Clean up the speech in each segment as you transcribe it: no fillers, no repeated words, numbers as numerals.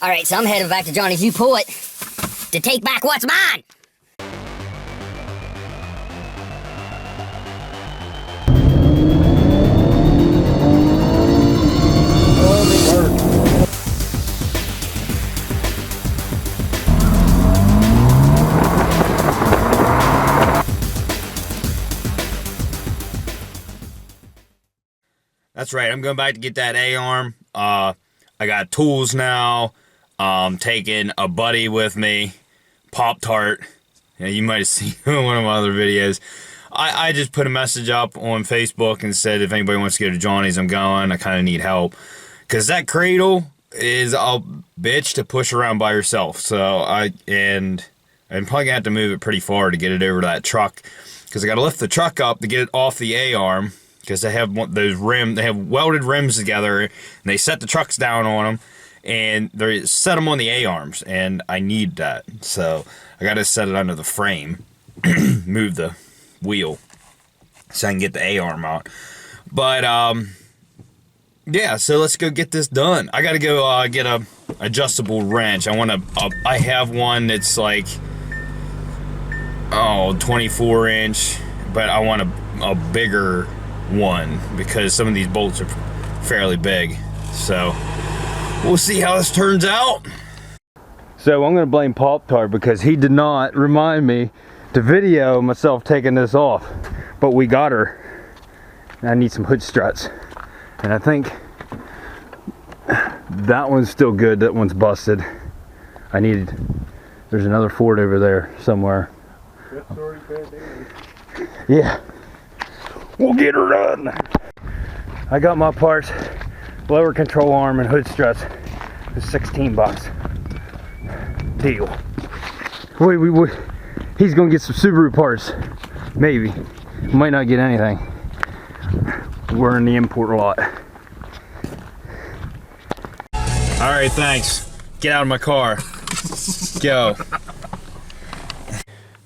Alright, so I'm heading back to Johnny's U-Port to take back what's mine! That's right, I'm going back to get that A-arm. I got tools now. Taking a buddy with me, Pop-Tart. You might have seen one of my other videos. I just put a message up on Facebook and said if anybody wants to go to Johnny's, I'm going. I kind of need help. Because that cradle is a bitch to push around by yourself. So I'm probably going to have to move it pretty far to get it over to that truck. Because I got to lift the truck up to get it off the A-arm. Because they have those rims, they have welded rims together, and they set the trucks down on them, and they set them on the A-arms, and I need that. So I got to set it under the frame, move the wheel, so I can get the A-arm out. But yeah, so let's go get this done. I got to go get a adjustable wrench. I have one that's like 24 inch, but I want a bigger one because some of these bolts are fairly big. So we'll see how this turns out. So I'm gonna blame Pop-Tart because he did not remind me to video myself taking this off, but we got her. I need some hood struts, and I think that one's still good. That one's busted. There's another Ford over there somewhere. Yeah, we'll get her done. I got my parts, lower control arm and hood struts. It's 16 bucks. Deal. Wait. He's gonna get some Subaru parts. Maybe. Might not get anything. We're in the import lot. Alright, thanks. Get out of my car. Go.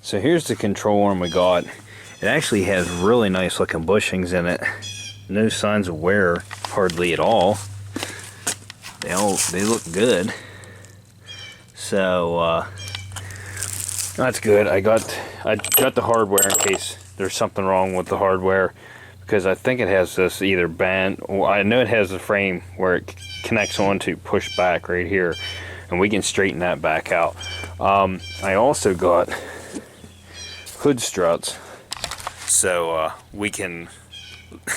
So here's the control arm we got. It actually has really nice looking bushings in it. No signs of wear hardly at all. They look good. So that's good. I got the hardware in case there's something wrong with the hardware, because I think it has this either bent, or I know it has the frame where it connects onto push back right here, and we can straighten that back out. I also got hood struts, so we can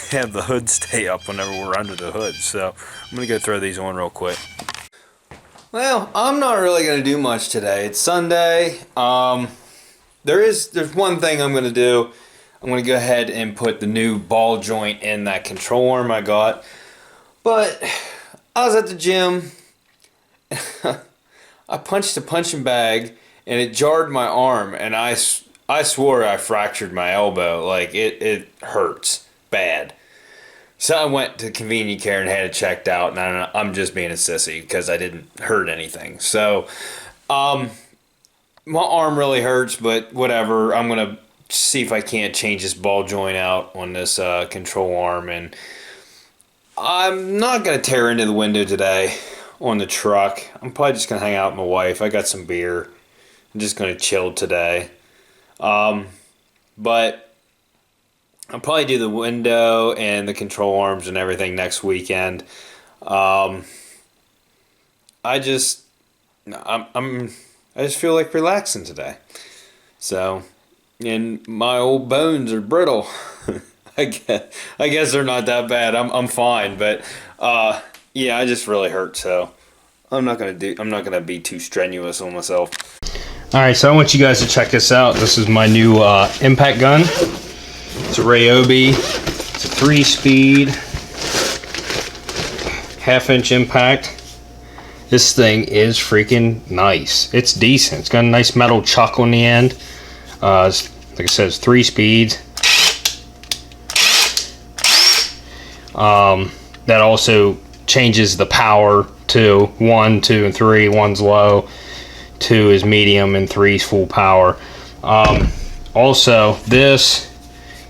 have the hood stay up whenever we're under the hood. So I'm gonna go throw these on real quick. Well, I'm not really gonna do much today. It's Sunday. There's one thing I'm gonna do. I'm gonna go ahead and put the new ball joint in that control arm I got. But I was at the gym. I punched a punching bag and it jarred my arm, and I swore I fractured my elbow. Like it hurts bad. So I went to convenient care and had it checked out, and I'm just being a sissy because I didn't hurt anything. So my arm really hurts, but whatever. I'm gonna see if I can't change this ball joint out on this control arm, and I'm not gonna tear into the window today on the truck. I'm probably just gonna hang out with my wife. I got some beer. I'm just gonna chill today. But I'll probably do the window and the control arms and everything next weekend. I just feel like relaxing today. So, and my old bones are brittle. I guess they're not that bad. I'm fine, but yeah, I just really hurt. So I'm not gonna be too strenuous on myself. All right, so I want you guys to check this out. This is my new impact gun. It's a Ryobi. It's a 3-speed, half-inch impact. This thing is freaking nice. It's decent. It's got a nice metal chuck on the end. Like I said, it's 3 speeds. That also changes the power to 1, 2, and 3. 1's low, 2 is medium, and 3 is full power. Also, this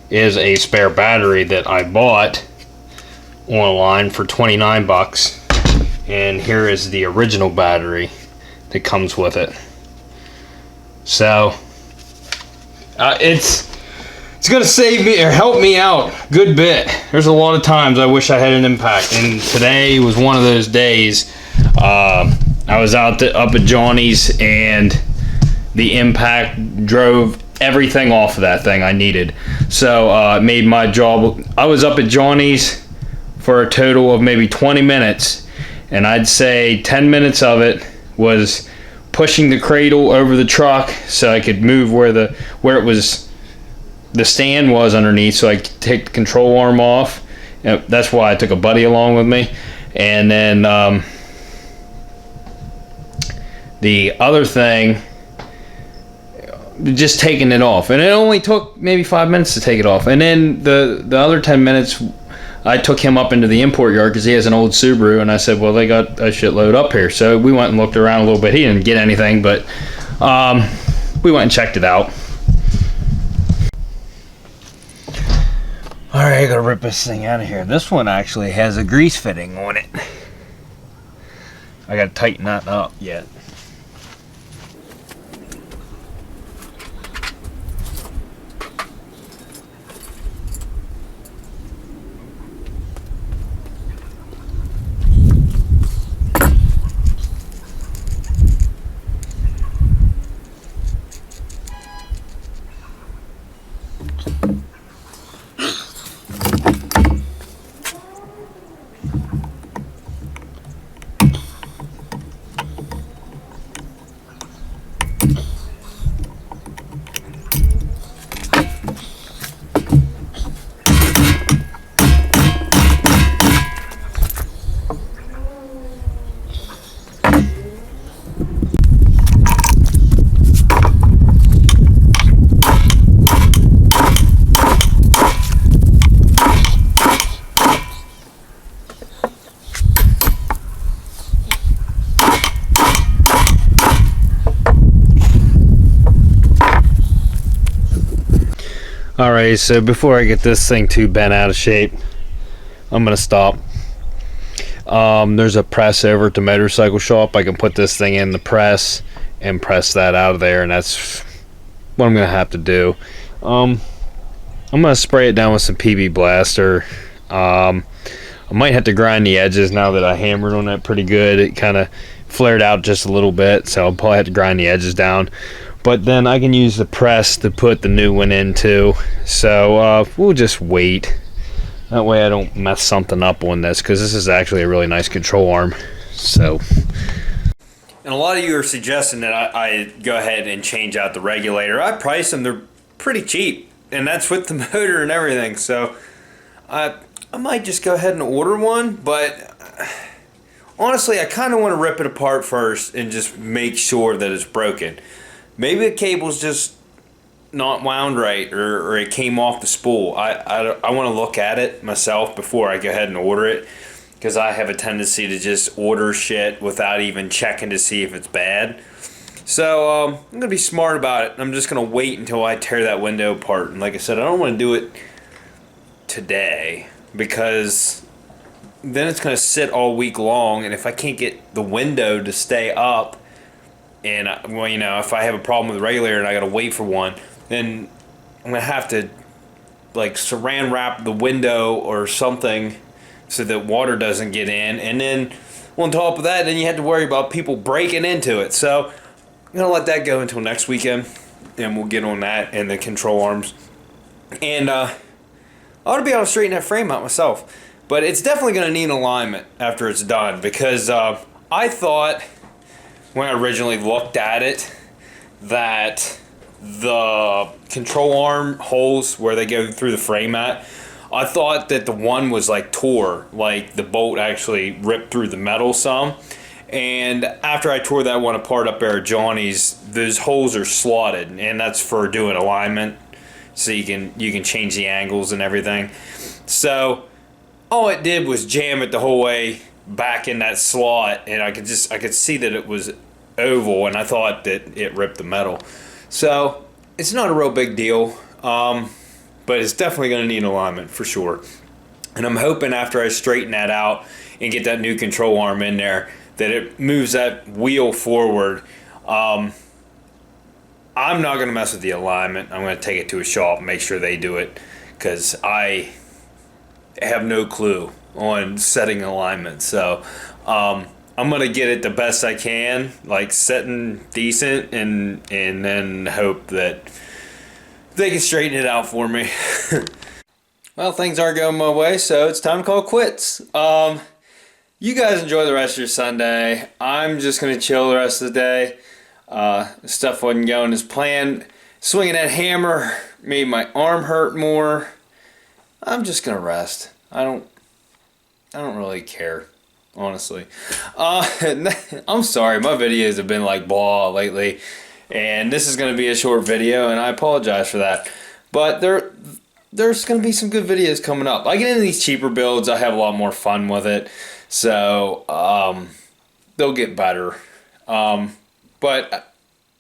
is a spare battery that I bought online for 29 bucks. and here is the original battery that comes with it. So it's gonna save me or help me out a good bit. There's a lot of times I wish I had an impact, and today was one of those days. I was up at Johnny's, and the impact drove everything off of that thing I needed. So it made my job. I was up at Johnny's for a total of maybe 20 minutes, and I'd say 10 minutes of it was pushing the cradle over the truck so I could move where it was, the stand was underneath, so I could take the control arm off. And that's why I took a buddy along with me. And then the other thing, just taking it off, and it only took maybe 5 minutes to take it off. And then the other 10 minutes, I took him up into the import yard because he has an old Subaru, and I said, well, they got a shitload up here. So we went and looked around a little bit. He didn't get anything, but we went and checked it out. All right, I gotta rip this thing out of here. This one actually has a grease fitting on it. I gotta tighten that up yet. Alright, so before I get this thing too bent out of shape, I'm going to stop. There's a press over at the motorcycle shop. I can put this thing in the press and press that out of there, and that's what I'm going to have to do. I'm going to spray it down with some PB Blaster. I might have to grind the edges now that I hammered on that pretty good. It kind of flared out just a little bit, so I'll probably have to grind the edges down. But then I can use the press to put the new one into. So we'll just wait. That way I don't mess something up on this, because this is actually a really nice control arm. So, and a lot of you are suggesting that I go ahead and change out the regulator. I priced them. They're pretty cheap, and that's with the motor and everything. So I might just go ahead and order one. But honestly, I kind of want to rip it apart first and just make sure that it's broken. Maybe the cable's just not wound right, or it came off the spool. I want to look at it myself before I go ahead and order it, because I have a tendency to just order shit without even checking to see if it's bad. So I'm going to be smart about it. I'm just going to wait until I tear that window apart. And like I said, I don't want to do it today, because then it's going to sit all week long, and if I can't get the window to stay up, and well, you know, if I have a problem with the regulator and I gotta wait for one, then I'm gonna have to like saran wrap the window or something so that water doesn't get in. And then on top of that, then you have to worry about people breaking into it. So I'm gonna let that go until next weekend, and we'll get on that and the control arms. And I ought to be able to straighten that frame out myself, but it's definitely gonna need an alignment after it's done, because I thought, when I originally looked at it, that the control arm holes where they go through the frame at, I thought that the one was like tore, like the bolt actually ripped through the metal some. And after I tore that one apart up there at Johnny's, those holes are slotted, and that's for doing alignment, so you can change the angles and everything. So all it did was jam it the whole way back in that slot, and I could see that it was oval, and I thought that it ripped the metal. So it's not a real big deal, but it's definitely going to need alignment for sure. And I'm hoping after I straighten that out and get that new control arm in there, that it moves that wheel forward. I'm not going to mess with the alignment. I'm going to take it to a shop and make sure they do it, because I have no clue on setting alignment. So I'm going to get it the best I can, like setting decent, and then hope that they can straighten it out for me. Well, things aren't going my way, so it's time to call quits. You guys enjoy the rest of your Sunday. I'm just going to chill the rest of the day. Stuff wasn't going as planned. Swinging that hammer made my arm hurt more. I'm just going to rest. I don't really care, honestly. I'm sorry, my videos have been like blah lately, and this is going to be a short video, and I apologize for that. But there's going to be some good videos coming up. I get into these cheaper builds, I have a lot more fun with it, so they'll get better. But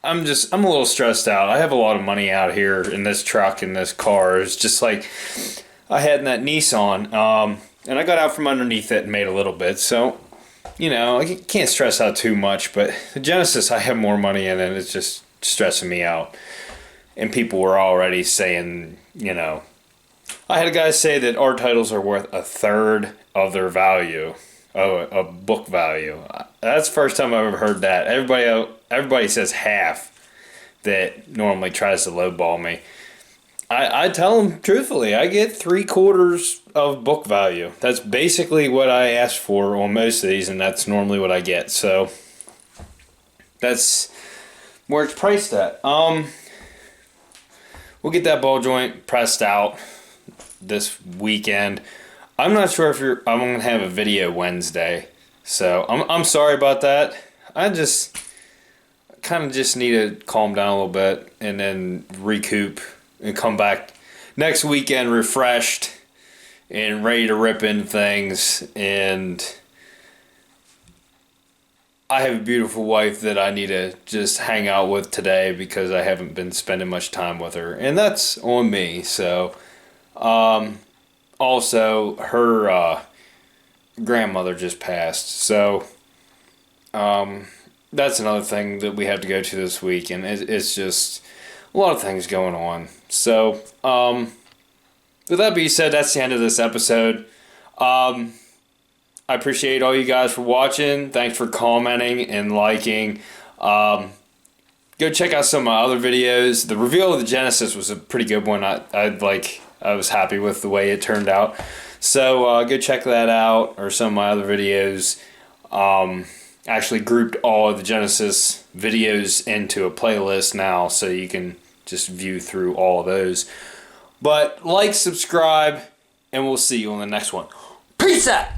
I'm a little stressed out. I have a lot of money out here in this truck and this car. It's just like I had in that Nissan, and I got out from underneath it and made a little bit. So, you know, I can't stress out too much. But the Genesis, I have more money in it. It's just stressing me out. And people were already saying, you know, I had a guy say that our titles are worth a third of their value, a book value. That's the first time I've ever heard that. Everybody says half, that normally tries to lowball me. I tell them truthfully, I get 3/4 of book value. That's basically what I ask for on most of these, and that's normally what I get. So that's where it's priced at. We'll get that ball joint pressed out this weekend. I'm not sure if I'm gonna have a video Wednesday, so I'm sorry about that. I just kind of just need to calm down a little bit and then recoup and come back next weekend refreshed and ready to rip in things. And I have a beautiful wife that I need to just hang out with today, because I haven't been spending much time with her, and that's on me. So also, her grandmother just passed, so that's another thing that we have to go to this week, and it's just a lot of things going on. So, with that being said, that's the end of this episode. I appreciate all you guys for watching. Thanks for commenting and liking. Go check out some of my other videos. The reveal of the Genesis was a pretty good one. I was happy with the way it turned out. So go check that out, or some of my other videos. Actually grouped all of the Genesis videos into a playlist now, so you can just view through all of those. But like, subscribe, and we'll see you on the next one. Peace out!